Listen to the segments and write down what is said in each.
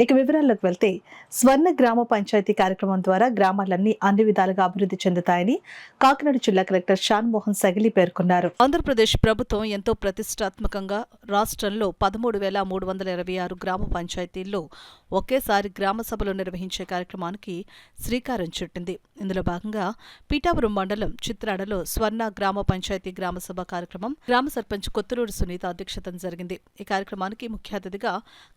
ఇక వివరాల్లోకి వెళ్తే స్వర్ణ గ్రామ పంచాయతీ కార్యక్రమం ద్వారా గ్రామాలన్నీ అన్ని విధాలుగా అభివృద్ధి చెందుతాయని కాకినాడ జిల్లా కలెక్టర్ షాన్ మోహన్ సగిలి పేర్కొన్నారు. ఆంధ్రప్రదేశ్ ప్రభుత్వం ఎంతో ప్రతిష్టాత్మకంగా రాష్ట్రంలో 13,326 గ్రామ పంచాయతీల్లో ఒకేసారి గ్రామ సభలు నిర్వహించే కార్యక్రమానికి శ్రీకారం చుట్టింది. ఇందులో భాగంగా పీఠాపురం మండలం చిత్రాడలో స్వర్ణ గ్రామ పంచాయతీ గ్రామ సభ కార్యక్రమం గ్రామ సర్పంచ్ కొత్తూరు సునీత అధ్యక్షతన జరిగింది. ఈ కార్యక్రమానికి ముఖ్య అతిథిగా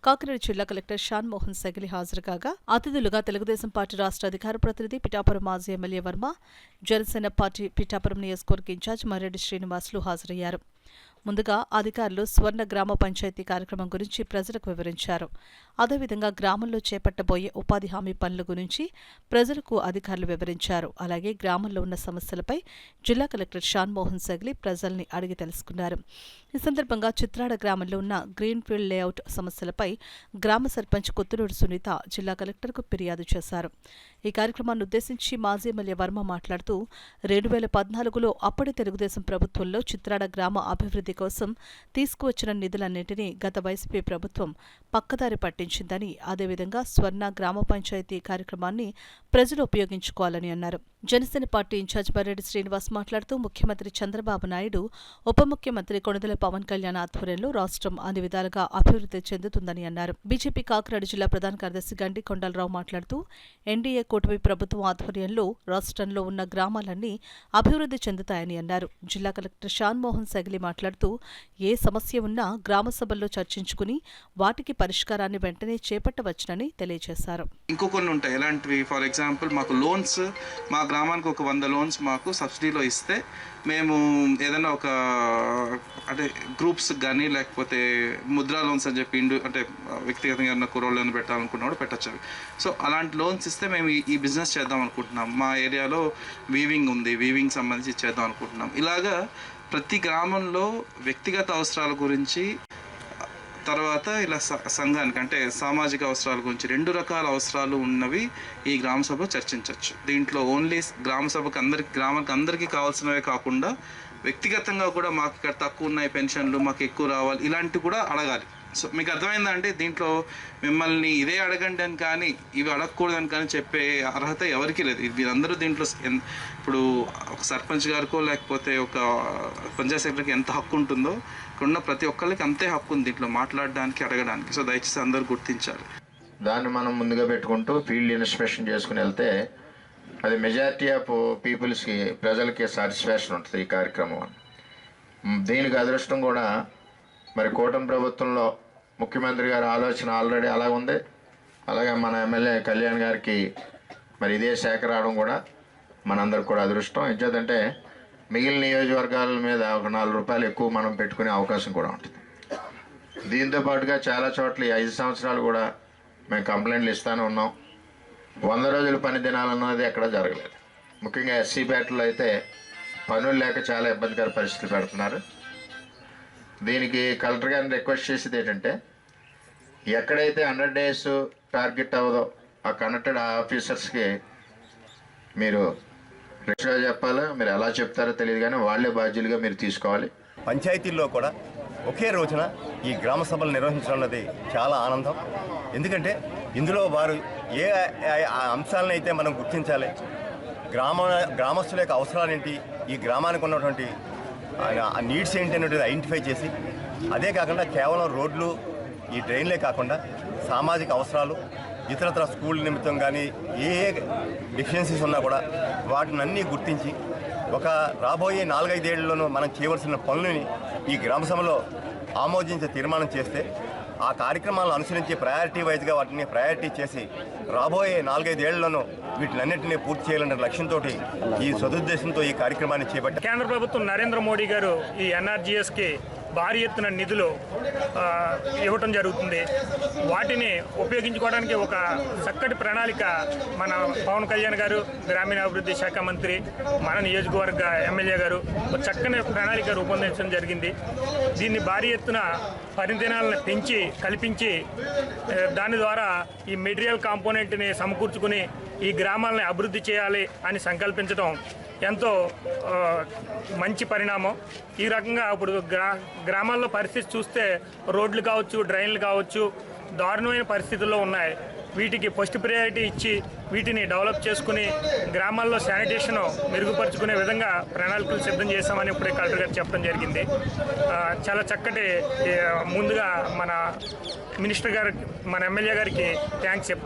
కాకినాడ జిల్లా కలెక్టర్ షాన్ మోహన్ సగిలి హాజరు కాగా, అతిథులుగా తెలుగుదేశం పార్టీ రాష్ట్ర అధికార ప్రతినిధి పిఠాపురం మాజీ ఎమ్మెల్యే వర్మ, జనసేన పార్టీ పిఠాపురం నియోజకవర్గ ఇన్ఛార్జ్ మర్రెడ్డి శ్రీనివాసులు హాజరయ్యారు. ముందుగా అధికారులు స్వర్ణ గ్రామ పంచాయతీ కార్యక్రమం గురించి ప్రజలకు వివరించారు. అదేవిధంగా గ్రామంలో చేపట్టబోయే ఉపాధి హామీ పనుల గురించి ప్రజలకు అధికారులు వివరించారు. అలాగే గ్రామంలో ఉన్న సమస్యలపై జిల్లా కలెక్టర్ షాన్ మోహన్ సగిలి ప్రజల్ని అడిగి తెలుసుకున్నారు. ఈ సందర్భంగా చిత్రాడ గ్రామంలో ఉన్న గ్రీన్ఫీల్డ్ లేఅవుట్ సమస్యలపై గ్రామ సర్పంచ్ కొత్తూరు సునీత జిల్లా కలెక్టర్కు ఫిర్యాదు చేశారు. ఈ కార్యక్రమాన్ని ఉద్దేశించి మాజీ ఎమ్మెల్యే వర్మ మాట్లాడుతూ 2014లో అప్పటి తెలుగుదేశం ప్రభుత్వంలో చిత్రాడ గ్రామ అభివృద్ధి కోసం తీసుకువచ్చిన నిధులన్నింటినీ గత వైసీపీ ప్రభుత్వం పక్కదారి పట్టించిందని, అదేవిధంగా స్వర్ణ గ్రామ పంచాయతీ కార్యక్రమాన్ని ప్రజలు ఉపయోగించుకోవాలని అన్నారు. జనసేన పార్టీ ఇన్ఛార్జ్ మర్రెడ్డి శ్రీనివాస్ మాట్లాడుతూ ముఖ్యమంత్రి చంద్రబాబు నాయుడు, ఉప ముఖ్యమంత్రి కొణిదెల పవన్ కళ్యాణ్ ఆధ్వర్యంలో రాష్ట్రం అన్ని విధాలుగా అభివృద్ధి చెందుతుందని అన్నారు. బీజేపీ కాకినాడ జిల్లా ప్రధాన కార్యదర్శి గండి కొండలరావు మాట్లాడుతూ ఎన్డీఏ కూటమి ప్రభుత్వం ఆధ్వర్యంలో రాష్ట్రంలో ఉన్న గ్రామాలన్నీ అభివృద్ధి చెందుతాయని అన్నారు. జిల్లా కలెక్టర్ షాన్ మోహన్ సగిలి మాట్లాడుతూ ఏ సమస్య ఉన్నా గ్రామ సభల్లో చర్చించుకుని వాటికి పరిష్కారాన్ని వెంటనే చేపట్టవచ్చునని తెలియజేశారు. ఇంకో కొన్ని ఉంటాయి. ఎలాంటివి? ఫర్ ఎగ్జాంపుల్ మాకు లోన్స్, మా గ్రామానికి ఒక 100 లోన్స్ మాకు సబ్సిడీలో ఇస్తే మేము ఏదైనా ఒక అంటే గ్రూప్స్ కానీ లేకపోతే ముద్రా లోన్స్ అని చెప్పి అంటే వ్యక్తిగతంగా ఏదైనా కుర్రోళ్ళని పెట్టాలనుకున్నప్పుడు పెట్టచ్చు. సో అలాంటి లోన్స్ ఇస్తే మేము ఈ బిజినెస్ చేద్దాం అనుకుంటున్నాం. మా ఏరియాలో వీవింగ్ ఉంది, వీవింగ్ సంబంధించి చేద్దాం అనుకుంటున్నాం. ఇలాగా ప్రతి గ్రామంలో వ్యక్తిగత అవసరాల గురించి, తర్వాత ఇలా సంఘానికి అంటే సామాజిక అవసరాల గురించి 2 రకాల అవసరాలు ఉన్నవి ఈ గ్రామ సభ చర్చించవచ్చు. దీంట్లో ఓన్లీ గ్రామ సభకు గ్రామానికి అందరికీ కావాల్సినవే కాకుండా వ్యక్తిగతంగా కూడా మాకు ఇక్కడ తక్కువ ఉన్నాయి పెన్షన్లు, మాకు ఎక్కువ రావాలి, ఇలాంటివి కూడా అడగాలి. సో మీకు అర్థమైందా అంటే దీంట్లో మిమ్మల్ని ఇదే అడగండి అని కానీ ఇవి అడగకూడదని కానీ చెప్పే అర్హత ఎవరికీ లేదు. వీరందరూ దీంట్లో ఇప్పుడు ఒక సర్పంచ్ గారికో లేకపోతే ఒక పంచాయత్ సెక్రటరీకి ఎంత హక్కు ఉంటుందో ఉన్న ప్రతి ఒక్కరికి అంతే హక్కు ఉంది దీంట్లో మాట్లాడడానికి, అడగడానికి. సో దయచేసి అందరూ గుర్తించాలి. దాన్ని మనం ముందుగా పెట్టుకుంటూ ఫీల్డ్ ఇన్స్పెక్షన్ చేసుకుని వెళ్తే అది మెజారిటీ ఆఫ్ పీపుల్స్కి, ప్రజలకి సాటిస్ఫాక్షన్ ఉంటుంది ఈ కార్యక్రమం. దీనికి అదృష్టం కూడా మరి కూటమి ప్రభుత్వంలో ముఖ్యమంత్రి గారి ఆలోచన ఆల్రెడీ అలా ఉంది. అలాగే మన ఎమ్మెల్యే కళ్యాణ్ గారికి మరి ఇదే శాఖ రావడం కూడా మనందరికి కూడా అదృష్టం. ఏంటంటే మిగిలిన నియోజకవర్గాల మీద ఒక 4 రూపాయలు ఎక్కువ మనం పెట్టుకునే అవకాశం కూడా ఉంటుంది. దీంతో పాటుగా చాలా చోట్ల 5 సంవత్సరాలు కూడా మేము కంప్లైంట్లు ఇస్తూనే ఉన్నాం. 100 రోజుల పని దినాలన్నది ఎక్కడ జరగలేదు. ముఖ్యంగా ఎస్సీపేటలో అయితే పనులు లేక చాలా ఇబ్బందికర పరిస్థితులు పెడుతున్నారు. దీనికి కలెక్టర్ గారిని రిక్వెస్ట్ చేసేది ఏంటంటే ఎక్కడైతే 100 days టార్గెట్ అవ్వదో ఆ కనెక్టెడ్ ఆఫీసర్స్కి మీరు రిక్షా చెప్పాలి. మీరు ఎలా చెప్తారో తెలియదు కానీ వాళ్ళే బాధ్యులుగా మీరు తీసుకోవాలి. పంచాయతీల్లో కూడా ఒకే రోజున ఈ గ్రామ సభలు నిర్వహించడం అన్నది చాలా ఆనందం. ఎందుకంటే ఇందులో వారు ఏ అంశాలను అయితే మనం గుర్తించాలి, గ్రామస్తుల యొక్క అవసరాలు ఏంటి, ఈ గ్రామానికి ఉన్నటువంటి నీడ్స్ ఏంటి అనేది ఐడెంటిఫై చేసి, అదే కాకుండా కేవలం రోడ్లు, ఈ డ్రైన్లే కాకుండా సామాజిక అవసరాలు, ఇతరత్ర స్కూల్ నిమిత్తం కానీ ఏ డెఫిషియన్సీస్ ఉన్నా కూడా వాటిని అన్నీ గుర్తించి ఒక రాబోయే 4-5 ఏళ్లలోనూ మనం చేయవలసిన పనులని ఈ గ్రామ సభలో ఆమోదించే తీర్మానం చేస్తే ఆ కార్యక్రమాలను అనుసరించి ప్రయారిటీ వైజ్గా వాటిని ప్రయారిటీ చేసి రాబోయే 4-5 ఏళ్లలోనూ వీటినన్నింటినీ పూర్తి చేయాలనే లక్ష్యంతో ఈ సదుద్దేశంతో ఈ కార్యక్రమాన్ని చేపట్టారు. కేంద్ర ప్రభుత్వం నరేంద్ర మోడీ గారు ఈ ఎన్ఆర్జీఎస్కి భారీ ఎత్తున నిధులు ఇవ్వటం జరుగుతుంది. వాటిని ఉపయోగించుకోవడానికి ఒక చక్కటి ప్రణాళిక మన పవన్ కళ్యాణ్ గారు, గ్రామీణాభివృద్ధి శాఖ మంత్రి, మన నియోజకవర్గ ఎమ్మెల్యే గారు ఒక చక్కని ప్రణాళిక రూపొందించడం జరిగింది. దీన్ని భారీ ఎత్తున పరిదినాలను పెంచి కల్పించి దాని ద్వారా ఈ మెటీరియల్ కాంపోనెంట్ని సమకూర్చుకుని ఈ గ్రామాలని అభివృద్ధి చేయాలి అని సంకల్పించడం ఎంతో మంచి పరిణామం. ఈ రకంగా ఇప్పుడు గ్రామాల్లో పరిస్థితి చూస్తే రోడ్లు కావచ్చు, డ్రైన్లు కావచ్చు, దారుణమైన పరిస్థితుల్లో ఉన్నాయి. వీటికి ఫస్ట్ ప్రయారిటీ ఇచ్చి వీటిని డెవలప్ చేసుకుని గ్రామాల్లో శానిటేషన్ మెరుగుపరుచుకునే విధంగా ప్రణాళికలు సిద్ధం చేశామని ఇప్పుడే కలెక్టర్ గారు చెప్పడం జరిగింది. చాలా చక్కటి ముందుగా మన మినిస్టర్ గారికి, మన ఎమ్మెల్యే గారికి థ్యాంక్స్ చెప్తున్నాను.